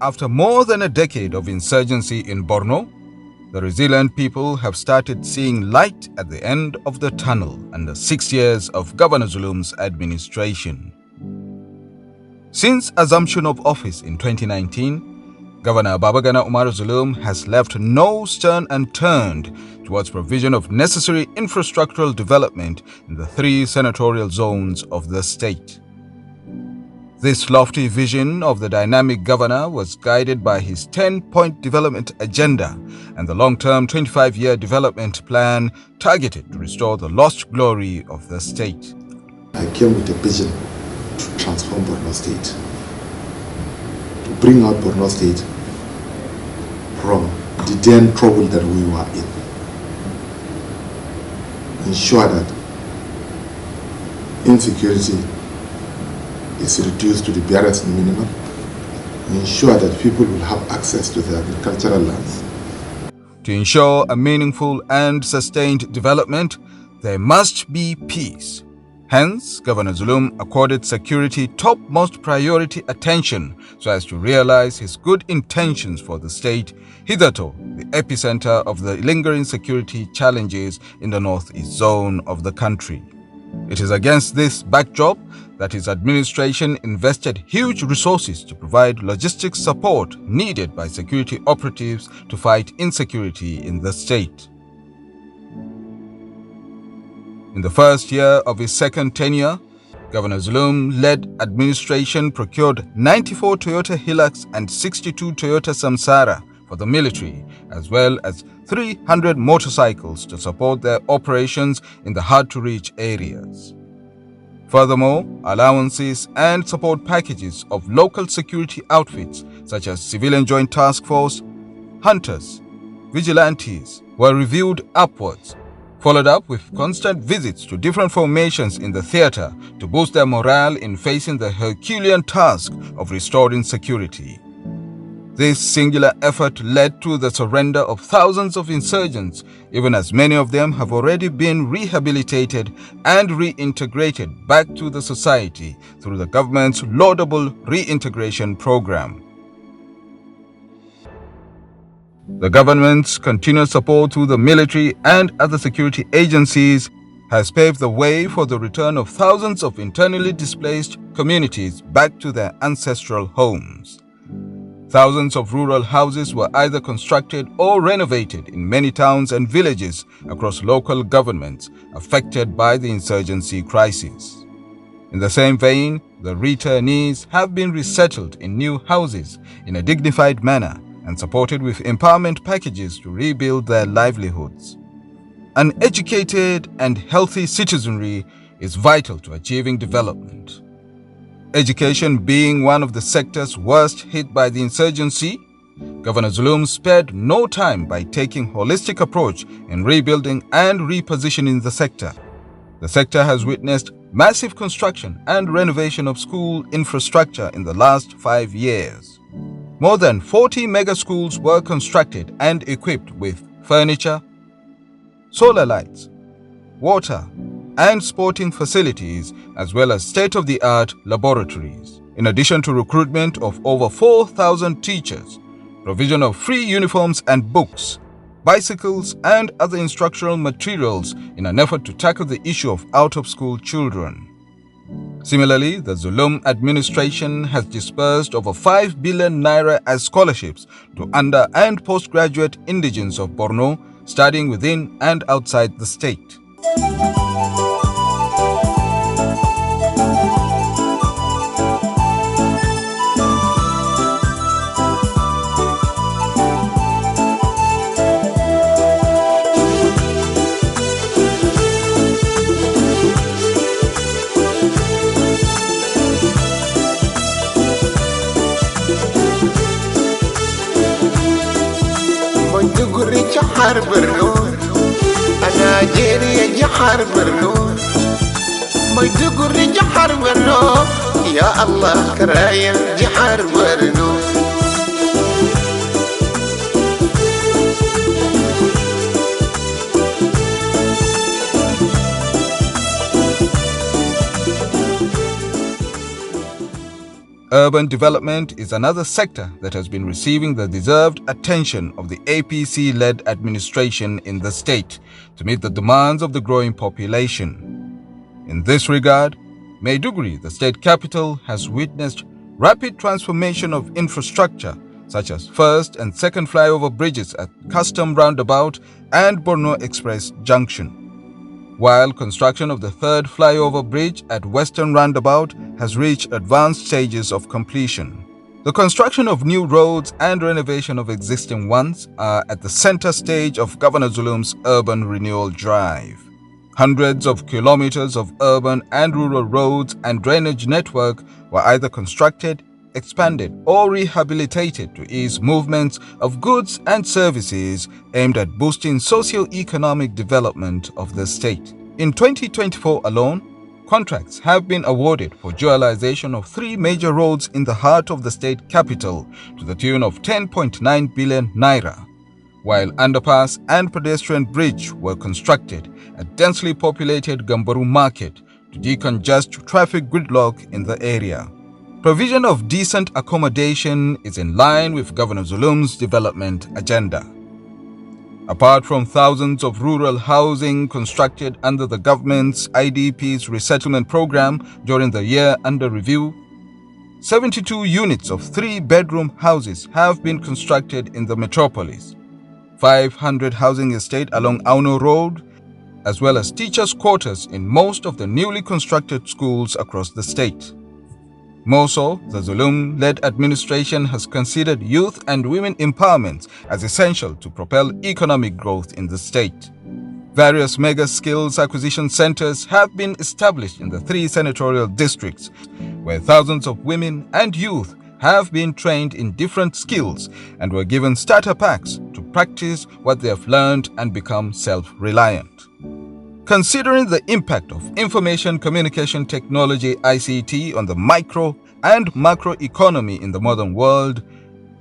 after more than a decade of insurgency in Borno, the resilient people have started seeing light at the end of the tunnel under 6 years of Governor Zulum's administration. Since assumption of office in 2019, Governor Babagana Umar Zulum has left no stone unturned towards provision of necessary infrastructural development in the 3 senatorial zones of the state. This lofty vision of the dynamic governor was guided by his 10-point development agenda and the long-term 25-year development plan targeted to restore the lost glory of the state. I came with a vision to transform Borno State, to bring out Borno State from the den trouble that we were in. Ensure that insecurity is reduced to the barest minimum. Ensure that people will have access to their agricultural lands. To ensure a meaningful and sustained development, there must be peace. Hence, Governor Zulum accorded security topmost priority attention so as to realize his good intentions for the state, hitherto the epicenter of the lingering security challenges in the northeast zone of the country. It is against this backdrop that his administration invested huge resources to provide logistics support needed by security operatives to fight insecurity in the state. In the first year of his second tenure, Governor Zulum-led administration procured 94 Toyota Hilux and 62 Toyota Samsara for the military, as well as 300 motorcycles to support their operations in the hard-to-reach areas. Furthermore, allowances and support packages of local security outfits such as Civilian Joint Task Force, Hunters, Vigilantes were reviewed upwards, followed up with constant visits to different formations in the theater to boost their morale in facing the Herculean task of restoring security. This singular effort led to the surrender of thousands of insurgents, even as many of them have already been rehabilitated and reintegrated back to the society through the government's laudable reintegration program. The government's continued support to the military and other security agencies has paved the way for the return of thousands of internally displaced communities back to their ancestral homes. Thousands of rural houses were either constructed or renovated in many towns and villages across local governments affected by the insurgency crisis. In the same vein, the returnees have been resettled in new houses in a dignified manner and supported with empowerment packages to rebuild their livelihoods. An educated and healthy citizenry is vital to achieving development. Education being one of the sectors worst hit by the insurgency, Governor Zulum spared no time by taking a holistic approach in rebuilding and repositioning the sector. The sector has witnessed massive construction and renovation of school infrastructure in the last 5 years. More than 40 mega schools were constructed and equipped with furniture, solar lights, water, and sporting facilities, as well as state-of-the-art laboratories. In addition to recruitment of over 4,000 teachers, provision of free uniforms and books, bicycles, and other instructional materials in an effort to tackle the issue of out-of-school children. Similarly, the Zulum administration has disbursed over 5 billion naira as scholarships to under- and postgraduate indigents of Borno, studying within and outside the state. جحر بالنور أنا جيري جحر بالنور ميدقري جحر بالنور يا الله كرايم جحر بالنور Urban development is another sector that has been receiving the deserved attention of the APC-led administration in the state to meet the demands of the growing population. In this regard, Maiduguri, the state capital, has witnessed rapid transformation of infrastructure such as first and second flyover bridges at Custom Roundabout and Borno Express Junction, while construction of the third flyover bridge at Western Roundabout has reached advanced stages of completion. The construction of new roads and renovation of existing ones are at the center stage of Governor Zulum's urban renewal drive. Hundreds of kilometers of urban and rural roads and drainage network were either constructed, expanded or rehabilitated to ease movements of goods and services aimed at boosting socio-economic development of the state. In 2024 alone, contracts have been awarded for dualization of 3 major roads in the heart of the state capital to the tune of 10.9 billion naira, while underpass and pedestrian bridge were constructed at densely populated Gambaru Market to decongest traffic gridlock in the area. Provision of decent accommodation is in line with Governor Zulum's development agenda. Apart from thousands of rural housing constructed under the government's IDP's resettlement program during the year under review, 72 units of 3-bedroom houses have been constructed in the metropolis, 500 housing estate along Auno Road, as well as teachers' quarters in most of the newly constructed schools across the state. More so, the Zulum-led administration has considered youth and women empowerment as essential to propel economic growth in the state. Various mega skills acquisition centers have been established in the 3 senatorial districts, where thousands of women and youth have been trained in different skills and were given starter packs to practice what they have learned and become self-reliant. Considering the impact of information communication technology ICT on the micro and macro economy in the modern world,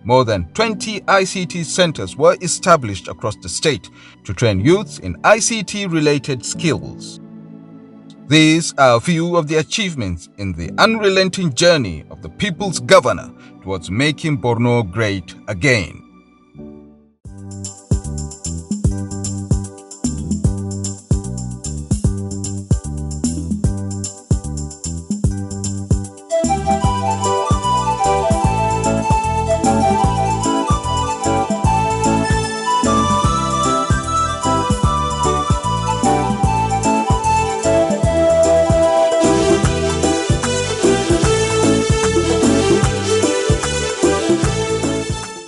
more than 20 ICT centers were established across the state to train youths in ICT-related skills. These are a few of the achievements in the unrelenting journey of the people's governor towards making Borno great again.